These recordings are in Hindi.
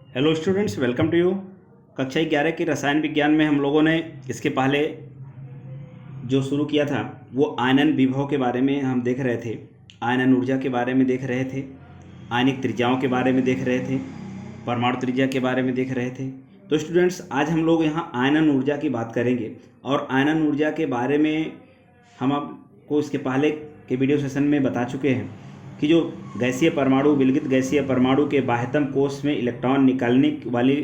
Hello students, welcome to you. कक्षा 11 की रसायन विज्ञान में हम लोगों ने इसके पहले जो शुरू किया था वो आयनन विभव के बारे में हम देख रहे थे, आयनन ऊर्जा के बारे में देख रहे थे, आयनिक त्रिज्याओं के बारे में देख रहे थे, परमाणु त्रिज्या के बारे में देख रहे थे। तो स्टूडेंट्स, आज हम लोग यहाँ आयनन ऊर्जा की बात करेंगे और आयनन ऊर्जा के बारे में हम आपको इसके पहले के वीडियो सेशन में बता चुके हैं कि जो गैसीय परमाणु, विलगित गैसीय परमाणु के बाह्यतम कोश में इलेक्ट्रॉन निकालने वाली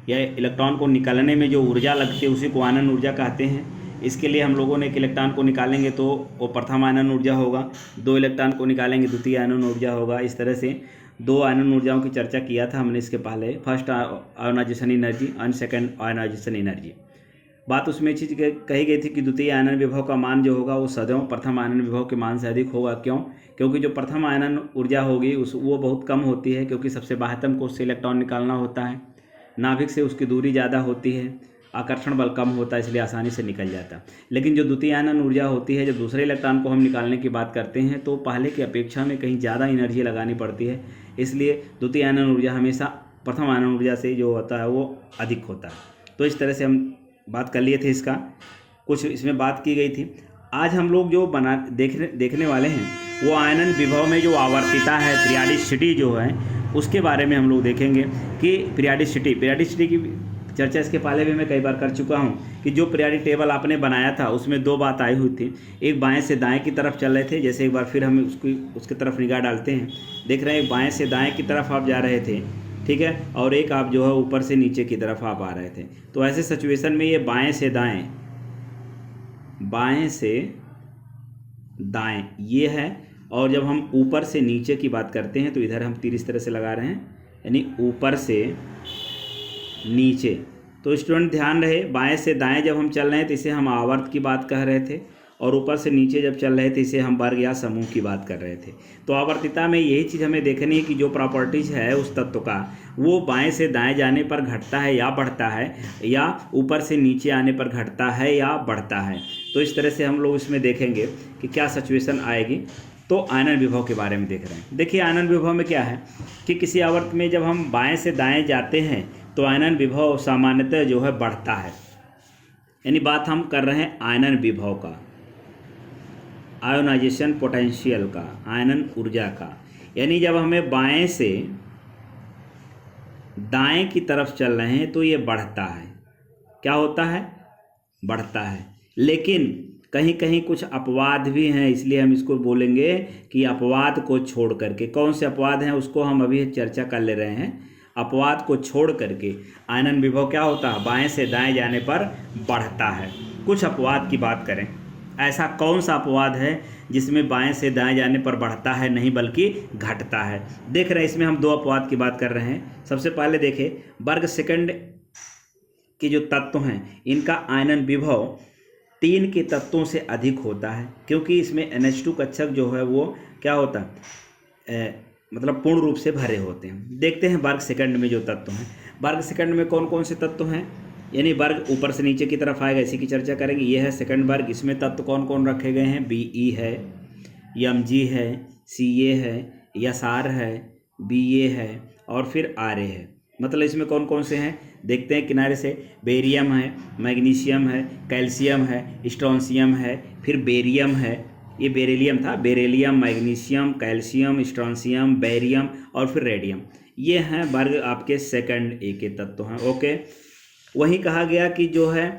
या इलेक्ट्रॉन को निकालने में जो ऊर्जा लगती है उसी को आयनन ऊर्जा कहते हैं। इसके लिए हम लोगों ने एक इलेक्ट्रॉन को निकालेंगे तो वो प्रथम आयनन ऊर्जा होगा, दो इलेक्ट्रॉन को निकालेंगे द्वितीय आयनन ऊर्जा होगा। इस तरह से दो आयनन ऊर्जाओं की चर्चा किया था हमने इसके पहले, first ionization energy and second ionization energy. बात उसमें चीज़ कही गई थी कि द्वितीय आयनन विभव का मान जो होगा वो सदैव प्रथम आयनन विभव के मान से अधिक होगा। क्यों? क्योंकि जो प्रथम आयनन ऊर्जा होगी वो बहुत कम होती है, क्योंकि सबसे बाह्यतम कोश से इलेक्ट्रॉन निकालना होता है, नाभिक से उसकी दूरी ज़्यादा होती है, आकर्षण बल कम होता है, इसलिए आसानी से निकल जाता है। लेकिन जो द्वितीय आयनन ऊर्जा होती है, जब दूसरे इलेक्ट्रॉन को हम निकालने की बात करते हैं तो पहले की अपेक्षा में कहीं ज़्यादा एनर्जी लगानी पड़ती है, इसलिए द्वितीय आयनन ऊर्जा हमेशा प्रथम आयनन ऊर्जा से जो होता है वो अधिक होता है। तो इस तरह से हम बात कर लिए थे, इसका कुछ इसमें बात की गई थी। आज हम लोग जो देखने वाले हैं वो आयनन विभव में जो आवर्तिता है, पीरियडिसिटी जो है, उसके बारे में हम लोग देखेंगे कि पीरियडिसिटी की चर्चा इसके पहले भी मैं कई बार कर चुका हूँ कि जो पीरियडिक टेबल आपने बनाया था उसमें दो बात आई हुई थी। एक बाएं से दाएं की तरफ चल रहे थे, जैसे एक बार फिर हम उसकी तरफ निगाह डालते हैं, देख रहे हैं बाएं से दाएं की तरफ आप जा रहे थे, ठीक है, और एक आप जो है ऊपर से नीचे की तरफ आप आ रहे थे। तो ऐसे सिचुएशन में ये बाएं से दाएं ये है, और जब हम ऊपर से नीचे की बात करते हैं तो इधर हम तीर इस तरह से लगा रहे हैं, यानी ऊपर से नीचे। तो स्टूडेंट ध्यान रहे, बाएं से दाएं जब हम चल रहे हैं तो इसे हम आवर्त की बात कह रहे थे, और ऊपर से नीचे जब चल रहे थे इसे हम वर्ग या समूह की बात कर रहे थे। तो आवर्तिता में यही चीज़ हमें देखनी है कि जो प्रॉपर्टीज़ है उस तत्व का वो बाएं से दाएं जाने पर घटता है या बढ़ता है, या ऊपर से नीचे आने पर घटता है या बढ़ता है। तो इस तरह से हम लोग इसमें देखेंगे कि क्या सिचुएशन आएगी। तो आयनन विभव के बारे में देख रहे हैं। देखिए, आयनन विभव में क्या है कि किसी आवर्त में जब हम बाएँ से दाएँ जाते हैं तो आयनन विभव सामान्यतः जो है बढ़ता है, यानी बात हम कर रहे हैं आयनन विभव का, आयोनाइजेशन पोटेंशियल का, आयनन ऊर्जा का। यानी जब हमें बाएं से दाएं की तरफ चल रहे हैं तो ये बढ़ता है। क्या होता है? बढ़ता है। लेकिन कहीं कहीं कुछ अपवाद भी हैं, इसलिए हम इसको बोलेंगे कि अपवाद को छोड़ करके। कौन से अपवाद हैं उसको हम अभी चर्चा कर ले रहे हैं। अपवाद को छोड़ करके आयनन विभव क्या होता है? बाएं से दाएं जाने पर बढ़ता है। कुछ अपवाद की बात करें, ऐसा कौन सा अपवाद है जिसमें बाएं से दाएं जाने पर बढ़ता है, नहीं बल्कि घटता है? देख रहे हैं, इसमें हम दो अपवाद की बात कर रहे हैं। सबसे पहले देखें, वर्ग सेकंड के जो तत्व हैं इनका आयनन विभव 3 के तत्वों से अधिक होता है, क्योंकि इसमें NH2 कक्षक जो है वो क्या होता है, मतलब पूर्ण रूप से भरे होते हैं। देखते हैं वर्ग सेकंड में जो तत्व हैं। वर्ग सेकंड में कौन कौन से तत्व हैं, यानी वर्ग ऊपर से नीचे की तरफ आएगा, इसी की चर्चा करेंगे। ये है सेकंड वर्ग। इसमें तत्व कौन कौन रखे गए हैं? Be है, Mg है, Ca है, Sr है, Ba है और फिर Ra है। मतलब इसमें कौन कौन से हैं देखते हैं किनारे से। बेरियम है, मैग्नीशियम है, कैल्शियम है, स्ट्रोंशियम है, फिर बेरियम है, ये बेरिलियम था, beryllium, magnesium, calcium, strontium, barium और फिर रेडियम। ये हैं वर्ग आपके सेकंड ए के तत्व हैं। ओके, वहीं कहा गया कि जो है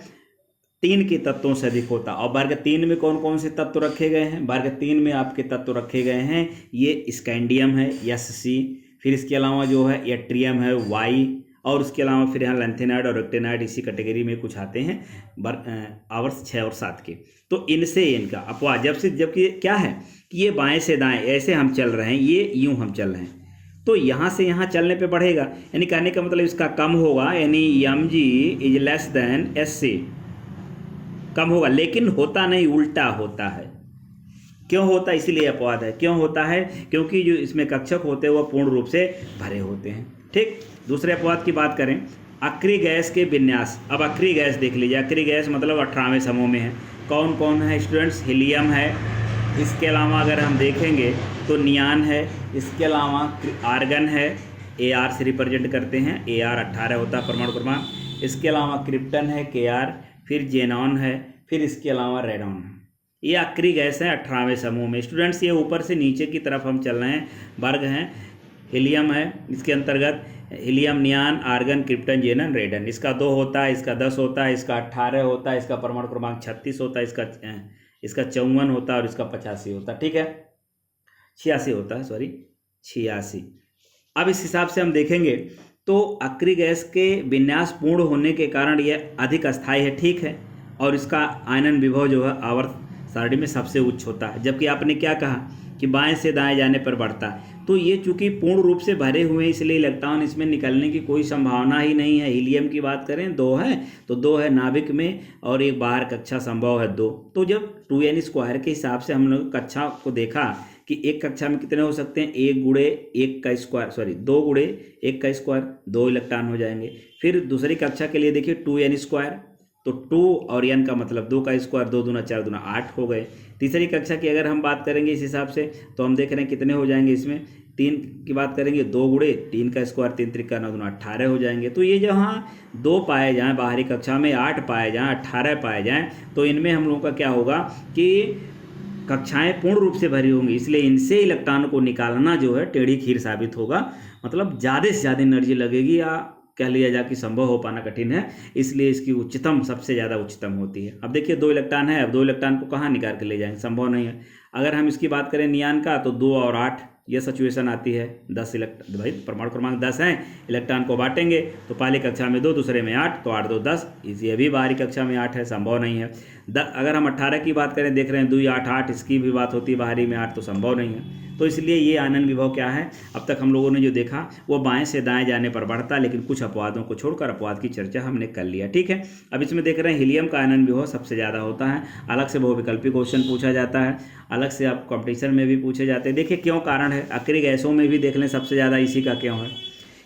3 के तत्वों से अधिक होता। और वर्ग 3 में कौन कौन से तत्व रखे गए हैं? वर्ग 3 में आपके तत्व रखे गए हैं, ये स्कैंडियम है, Sc, फिर इसके अलावा जो है यट्रियम है, Y, और उसके अलावा फिर यहाँ लैंथेनाइड और रेक्टेनाइड इसी कैटेगरी में कुछ आते हैं, आवर्स 6 और 7 के। तो इनसे इनका अपवाद जबकि क्या है कि ये बाएं से दाएं ऐसे हम चल रहे हैं, ये यूँ हम चल रहे हैं, तो यहाँ से यहाँ चलने पे बढ़ेगा, यानी कहने का मतलब इसका कम होगा, यानी Mg is less than Sc, कम होगा। लेकिन होता नहीं, उल्टा होता है। क्यों होता है? इसीलिए अपवाद है। क्यों होता है? क्योंकि जो इसमें कक्षक होते हैं वह पूर्ण रूप से भरे होते हैं। ठीक, दूसरे अपवाद की बात करें, अक्रिय गैस के विन्यास। अब अक्रिय गैस देख लीजिए, अक्रिय गैस मतलब 18वें समूह में है। कौन कौन है स्टूडेंट्स? हीलियम है, इसके अलावा अगर हम देखेंगे तो नियान है, इसके अलावा आर्गन है, AR से रिप्रेजेंट करते हैं, AR 18 होता है परमाणु क्रमांक। इसके अलावा क्रिप्टन है KR, फिर जेनॉन है, फिर इसके अलावा रेडॉन है। ये आखिरी गैस है 18वें समूह में। स्टूडेंट्स ये ऊपर से नीचे की तरफ हम चल रहे हैं, वर्ग हैं। हीलियम है, इसके अंतर्गत हीलियम, नियान, आर्गन, क्रिप्टन, जेनन, रेडन। इसका 2 होता है, इसका 10 होता है, इसका 18 होता है, इसका परमाणु क्रमांक 36 होता है, इसका 54 होता है और इसका 85 होता है। ठीक है, 86 होता है, सॉरी 86। अब इस हिसाब से हम देखेंगे तो आखिरी गैस के विन्यास पूर्ण होने के कारण यह अधिक अस्थायी है, ठीक है, और इसका आयनन विभव जो है आवर्त सारणी में सबसे उच्च होता है। जबकि आपने क्या कहा कि बाएं से दाएं जाने पर बढ़ता है, तो ये चूंकि पूर्ण रूप से भरे हुए हैं इसलिए इलेक्ट्रॉन इसमें निकलने की कोई संभावना ही नहीं है। हीलियम की बात करें 2 है, तो 2 है नाभिक में और एक बाहर कक्षा संभव है 2। तो जब 2n² के हिसाब से हम लोग कक्षा को देखा कि एक कक्षा में कितने हो सकते हैं, 1 गुणे 1 का स्क्वायर, सॉरी 2 गुणे 1 का स्क्वायर, 2 इलेक्ट्रॉन हो जाएंगे। फिर दूसरी कक्षा के लिए देखिए 2n², तो 2 और n का मतलब 2 का स्क्वायर, 2 दूना 4 दूना 8 हो गए। तीसरी कक्षा की अगर हम बात करेंगे इस हिसाब से तो हम देख रहे हैं कितने हो जाएंगे, इसमें 3 की बात करेंगे 2 गुणे 3 का स्क्वायर, 3 त्रिका 9 दूना 18 हो जाएंगे। तो ये जहाँ 2 पाए जाएँ बाहरी कक्षा में, 8 पाए जाएँ, 18 पाए जाएँ, तो इनमें हम लोगों का क्या होगा कि कक्षाएं पूर्ण रूप से भरी होंगी, इसलिए इनसे इलेक्ट्रॉन को निकालना जो है टेढ़ी खीर साबित होगा। मतलब ज़्यादा से ज़्यादा एनर्जी लगेगी या कह लिया जाए कि संभव हो पाना कठिन है, इसलिए इसकी उच्चतम सबसे ज़्यादा उच्चतम होती है। अब देखिए 2 इलेक्ट्रॉन है, अब 2 इलेक्ट्रॉन को कहाँ निकाल के ले जाएंगे, संभव नहीं है। अगर हम इसकी बात करें नियान का तो 2 और 8 ये सिचुएशन आती है। 10 इलेक्ट्रॉन, भाई परमाणु क्रमांक 10 हैं, इलेक्ट्रॉन को बांटेंगे तो पहली कक्षा में 2, दूसरे में 8, तो 8 2 10, ये भी बाहरी कक्षा में 8 है, संभव नहीं है। अगर हम 18 की बात करें, देख रहे हैं 2 8 8, इसकी भी बात होती है, बाहरी में 8, तो संभव नहीं है। तो इसलिए ये आनंद विभव क्या है, अब तक हम लोगों ने जो देखा वो बाएं से दाएं जाने पर बढ़ता, लेकिन कुछ अपवादों को छोड़कर अपवाद की चर्चा हमने कर लिया। ठीक है, अब इसमें देख रहे हैं हीलियम का आनंद विभव सबसे ज़्यादा होता है। अलग से बहुविकल्पी क्वेश्चन पूछा जाता है, अलग से आप कॉम्पिटिशन में भी पूछे जाते हैं। देखिए क्यों कारण है, आखिरी गैसों में भी देख लें सबसे ज़्यादा इसी का क्यों है,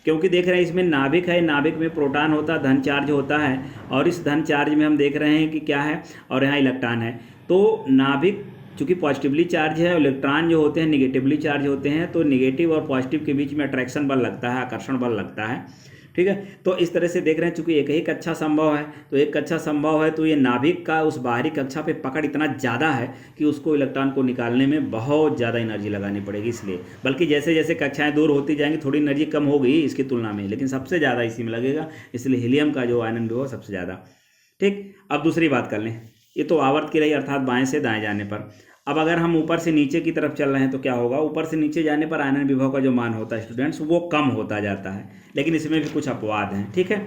क्योंकि देख रहे हैं इसमें नाभिक है, नाभिक में प्रोटॉन होता है, धन चार्ज होता है, और इस धन चार्ज में हम देख रहे हैं कि क्या है, और यहाँ इलेक्ट्रॉन है। तो नाभिक चूँकि पॉजिटिवली चार्ज है, इलेक्ट्रॉन जो होते हैं निगेटिवली चार्ज होते हैं, तो निगेटिव और पॉजिटिव के बीच में अट्रैक्शन बल लगता है, आकर्षण बल लगता है। ठीक है, तो इस तरह से देख रहे हैं चूँकि एक ही कक्षा संभव है, तो एक कक्षा संभव है, तो ये नाभिक का उस बाहरी कक्षा पे पकड़ इतना ज़्यादा है कि उसको इलेक्ट्रॉन को निकालने में बहुत ज़्यादा एनर्जी लगानी पड़ेगी। इसलिए बल्कि जैसे जैसे कक्षाएं दूर होती जाएंगी थोड़ी एनर्जी कम होगी इसकी तुलना में, लेकिन सबसे ज़्यादा इसी में लगेगा, इसलिए हीलियम का जो आयनन विभव सबसे ज़्यादा। ठीक, अब दूसरी बात कर लें, ये तो आवर्त की रही, अर्थात बाएँ से दाएँ जाने पर। अब अगर हम ऊपर से नीचे की तरफ चल रहे हैं तो क्या होगा, ऊपर से नीचे जाने पर आयनन विभव का जो मान होता है स्टूडेंट्स वो कम होता जाता है, लेकिन इसमें भी कुछ अपवाद हैं। ठीक है,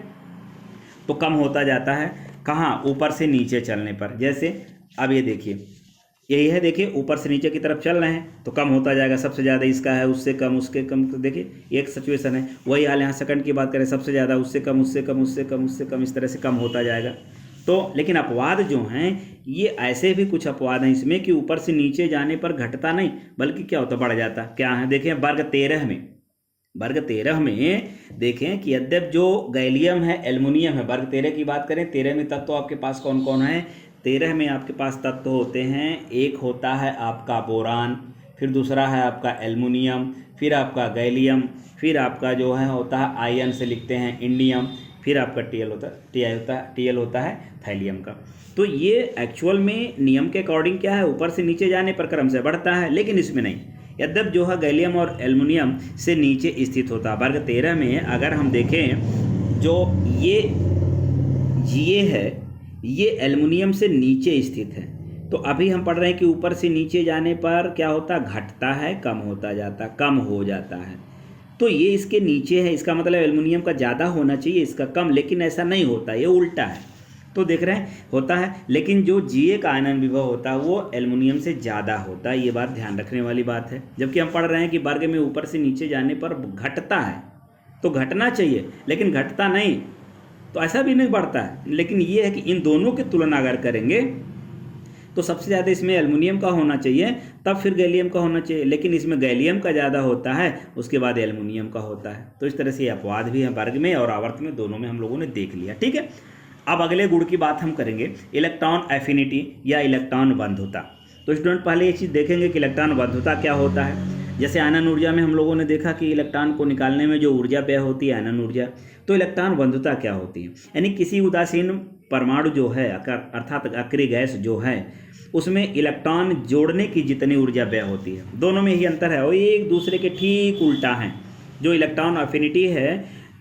तो कम होता जाता है कहाँ, ऊपर से नीचे चलने पर। जैसे अब ये देखिए, यही है, देखिए ऊपर से नीचे की तरफ चल रहे हैं तो कम होता जाएगा, सबसे ज़्यादा इसका है, उससे कम, उसके कम, तो देखिए एक सिचुएशन है। वही हाल यहाँ सेकंड की बात करें, सबसे ज़्यादा, उससे कम, उससे कम, उससे कम, उससे कम, इस तरह से कम होता जाएगा। तो लेकिन अपवाद जो हैं ये ऐसे भी कुछ अपवाद हैं इसमें कि ऊपर से नीचे जाने पर घटता नहीं बल्कि क्या होता, बढ़ जाता। क्या है, देखें वर्ग 13 में, वर्ग 13 में देखें कि यद्यप जो गैलियम है, एल्युमिनियम है, वर्ग 13 की बात करें, 13 में तत्व आपके पास कौन कौन है, 13 में आपके पास तत्व होते हैं, एक होता है आपका बोरान, फिर दूसरा है आपका एल्युमिनियम, फिर आपका गैलियम, फिर आपका जो है होता है आयन से लिखते हैं इंडियम, फिर आपका टीएल होता है थैलियम का। तो ये एक्चुअल में नियम के अकॉर्डिंग क्या है, ऊपर से नीचे जाने पर क्रम से बढ़ता है, लेकिन इसमें नहीं। यद्यप जो है गैलियम और एल्युमिनियम से नीचे स्थित होता है। वर्ग 13 में अगर हम देखें जो ये Ga है ये एल्युमिनियम से नीचे स्थित है, तो अभी हम पढ़ रहे हैं कि ऊपर से नीचे जाने पर क्या होता, घटता है, कम होता जाता, कम हो जाता है। तो ये इसके नीचे है, इसका मतलब एल्युमिनियम का ज़्यादा होना चाहिए, इसका कम, लेकिन ऐसा नहीं होता, ये उल्टा है। तो देख रहे हैं होता है, लेकिन जो Ga का आयनन विभव होता है वो एल्युमिनियम से ज़्यादा होता है, ये बात ध्यान रखने वाली बात है। जबकि हम पढ़ रहे हैं कि वर्ग में ऊपर से नीचे जाने पर घटता है, तो घटना चाहिए लेकिन घटता नहीं, तो ऐसा भी नहीं बढ़ता है। लेकिन ये है कि इन दोनों की तुलना अगर करेंगे तो सबसे ज़्यादा इसमें एल्युमिनियम का होना चाहिए, तब फिर गैलियम का होना चाहिए, लेकिन इसमें गैलियम का ज़्यादा होता है, उसके बाद एल्युमिनियम का होता है। तो इस तरह से ये अपवाद भी है, वर्ग में और आवर्त में, दोनों में हम लोगों ने देख लिया। ठीक है, अब अगले गुण की बात हम करेंगे, इलेक्ट्रॉन एफिनिटी या इलेक्ट्रॉन बंधुता। तो स्टूडेंट पहले ये चीज़ देखेंगे कि इलेक्ट्रॉन बंधुता क्या होता है। जैसे आयनन ऊर्जा में हम लोगों ने देखा कि इलेक्ट्रॉन को निकालने में जो ऊर्जा व्यय होती है आयनन ऊर्जा, तो इलेक्ट्रॉन बंधुता क्या होती है, यानी किसी उदासीन परमाणु जो है अर्थात अक्रिय गैस जो है उसमें इलेक्ट्रॉन जोड़ने की जितनी ऊर्जा व्यय होती है, दोनों में ही अंतर है और ये एक दूसरे के ठीक उल्टा है। जो इलेक्ट्रॉन अफिनिटी है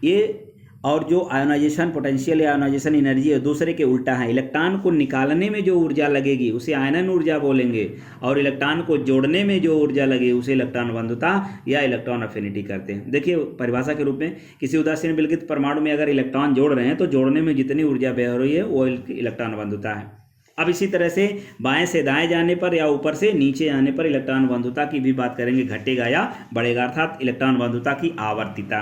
ये और जो आयोनाइजेशन पोटेंशियल या आयोनाइजेशन एनर्जी है दूसरे के उल्टा है। इलेक्ट्रॉन को निकालने में जो ऊर्जा लगेगी उसे आयनन ऊर्जा बोलेंगे और इलेक्ट्रॉन को जोड़ने में जो ऊर्जा लगेगी उसे इलेक्ट्रॉन बंधुता या इलेक्ट्रॉन अफिनिटी करते हैं। देखिए परिभाषा के रूप में किसी उदासीन विलगित परमाणु में अगर इलेक्ट्रॉन जोड़ रहे हैं तो जोड़ने में जितनी ऊर्जा व्यय हो रही है वो इलेक्ट्रॉन बंधुता है। अब इसी तरह से बाएं से दाएं जाने पर या ऊपर से नीचे आने पर इलेक्ट्रॉन बंधुता की भी बात करेंगे, घटेगा या बढ़ेगा, अर्थात इलेक्ट्रॉन बंधुता की आवर्तिता।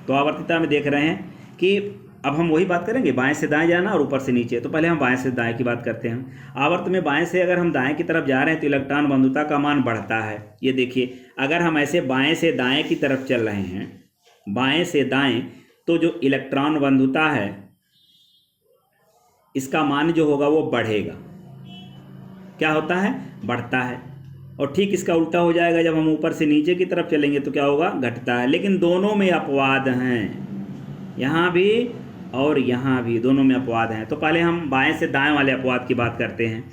तो आवर्तिता में देख रहे हैं कि अब हम वही बात करेंगे बाएं से दाएं जाना और ऊपर से नीचे। तो पहले हम बाएं से दाएं की बात करते हैं। आवर्त में बाएं से अगर हम दाएं की तरफ जा रहे हैं तो इलेक्ट्रॉन बंधुता का मान बढ़ता है। ये देखिए अगर हम ऐसे बाएं से दाएं की तरफ चल रहे हैं, बाएं से दाएं, तो जो इलेक्ट्रॉन बंधुता है इसका मान जो होगा वो बढ़ेगा। क्या होता है, बढ़ता है। और ठीक इसका उल्टा हो जाएगा जब हम ऊपर से नीचे की तरफ चलेंगे तो क्या होगा, घटता है। लेकिन दोनों में अपवाद हैं, यहाँ भी और यहाँ भी दोनों में अपवाद हैं। तो पहले हम बाएं से दाएं वाले अपवाद की बात करते हैं।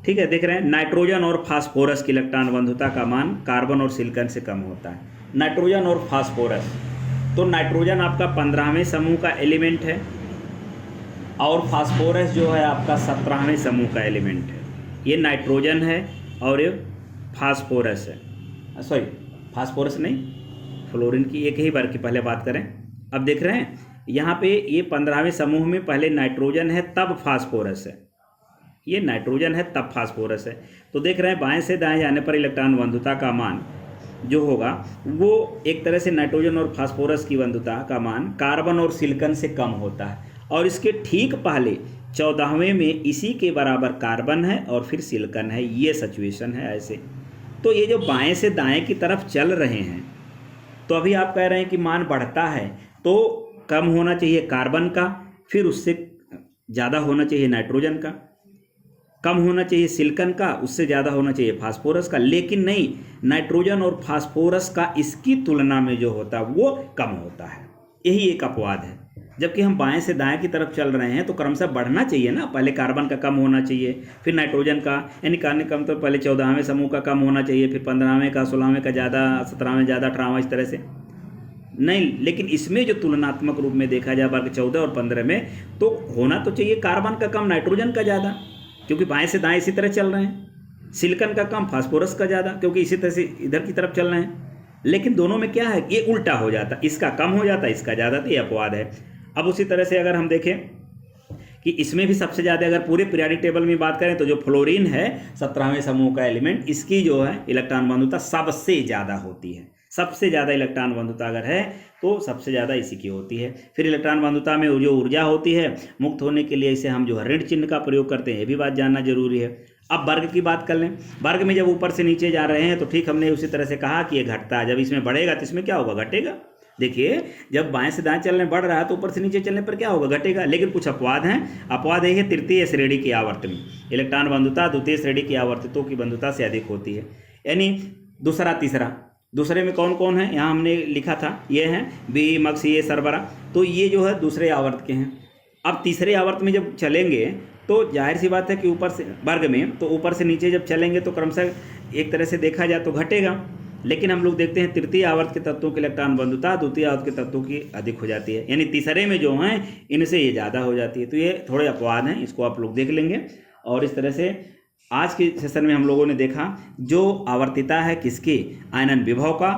ठीक है, देख रहे हैं नाइट्रोजन और फास्फोरस की इलेक्ट्रॉन बंधुता का मान कार्बन और सिलिकॉन से कम होता है। नाइट्रोजन और फास्फोरस, तो नाइट्रोजन आपका 15वें समूह का एलिमेंट है और फास्फोरस जो है आपका 17वें समूह का एलिमेंट है। ये नाइट्रोजन है और ये फास्फोरस है, सॉरी फास्फोरस नहीं, फ्लोरीन की एक ही बार की पहले बात करें। अब देख रहे हैं यहाँ पे ये 15वें समूह में पहले नाइट्रोजन है तब फास्फोरस है, ये नाइट्रोजन है तब फास्फोरस है। तो देख रहे हैं बाएं से दाएं जाने पर इलेक्ट्रॉन बंधुता का मान जो होगा वो एक तरह से नाइट्रोजन और फास्फोरस की बंधुता का मान कार्बन और सिलिकॉन से कम होता है और इसके ठीक पहले 14वें में इसी के बराबर कार्बन है और फिर सिलिकॉन है। ये सिचुएशन है ऐसे। तो ये जो बाएं से दाएं की तरफ चल रहे हैं तो अभी आप कह रहे हैं कि मान बढ़ता है तो कम होना चाहिए कार्बन का, फिर उससे ज़्यादा होना चाहिए नाइट्रोजन का, कम होना चाहिए सिलिकॉन का, उससे ज़्यादा होना चाहिए फास्फोरस का। लेकिन नहीं, नाइट्रोजन और फास्फोरस का इसकी तुलना में जो होता है वो कम होता है। यही एक अपवाद है। जबकि हम बाएं से दाएं की तरफ चल रहे हैं तो क्रमशः बढ़ना चाहिए ना, पहले कार्बन का कम होना चाहिए, फिर नाइट्रोजन का, यानी कहने कम तो पहले 14वें समूह का कम होना चाहिए, फिर 15वें का, 16वें का ज़्यादा, 17वें ज़्यादा, 18वां, इस तरह से नहीं। लेकिन इसमें जो तुलनात्मक रूप में देखा जाए वर्ग 14 और 15 में तो होना तो चाहिए कार्बन का कम नाइट्रोजन का ज़्यादा, क्योंकि बाएं से दाएं इसी तरह चल रहे हैं। सिलिकॉन का कम फास्फोरस का ज़्यादा, क्योंकि इसी तरह से इधर की तरफ चल रहे हैं। लेकिन दोनों में क्या है, ये उल्टा हो जाता, इसका कम हो जाता, इसका ज़्यादा, तो ये अपवाद है। अब उसी तरह से अगर हम देखें कि इसमें भी सबसे ज़्यादा अगर पूरे पीरियोडिक टेबल में बात करें तो जो फ्लोरीन है 17वें समूह का एलिमेंट, इसकी जो है इलेक्ट्रॉन बंधुता सबसे ज़्यादा होती है। सबसे ज़्यादा इलेक्ट्रॉन बंधुता अगर है तो सबसे ज़्यादा इसी की होती है। फिर इलेक्ट्रॉन बंधुता में जो ऊर्जा होती है मुक्त होने के लिए इसे हम जो है ऋण चिन्ह का प्रयोग करते हैं, ये भी बात जानना जरूरी है। अब वर्ग की बात कर लें। वर्ग में जब ऊपर से नीचे जा रहे हैं तो ठीक हमने उसी तरह से कहा कि ये घटता है, जब इसमें बढ़ेगा तो इसमें क्या होगा, घटेगा। देखिए जब बाएं से दाएं चलने बढ़ रहा है तो ऊपर से नीचे चलने पर क्या होगा, घटेगा। लेकिन कुछ अपवाद हैं। अपवाद है तृतीय श्रेणी की आवर्त में इलेक्ट्रॉन बंधुता द्वितीय श्रेणी की आवर्तितों की बंधुता से अधिक होती है, यानी दूसरा तीसरा। दूसरे में कौन कौन है, यहाँ हमने लिखा था, ये हैं बी मक्स ये सरबरा, तो ये जो है दूसरे आवर्त के हैं। अब तीसरे आवर्त में जब चलेंगे तो जाहिर सी बात है कि ऊपर से वर्ग में तो ऊपर से नीचे जब चलेंगे तो क्रमशः एक तरह से देखा जाए तो घटेगा। लेकिन हम लोग देखते हैं तृतीय आवर्त के तत्वों की इलेक्ट्रॉन बंधुता द्वितीय आवर्त के तत्वों की अधिक हो जाती है, यानी तीसरे में जो हैं इनसे ये ज़्यादा हो जाती है। तो ये थोड़े अपवाद हैं, इसको आप लोग देख लेंगे। और इस तरह से आज के सेशन में हम लोगों ने देखा जो आवर्तिता है किसकी, आयनन विभव का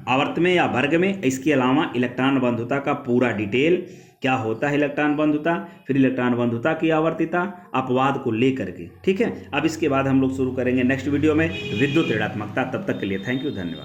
आवर्त में या वर्ग में, इसके अलावा इलेक्ट्रॉन बंधुता का पूरा डिटेल, क्या होता है इलेक्ट्रॉन बंधुता, फिर इलेक्ट्रॉन बंधुता की आवर्तिता, अपवाद को लेकर के। ठीक है, अब इसके बाद हम लोग शुरू करेंगे नेक्स्ट वीडियो में विद्युत ऋणात्मकता। तब तक के लिए थैंक यू, धन्यवाद।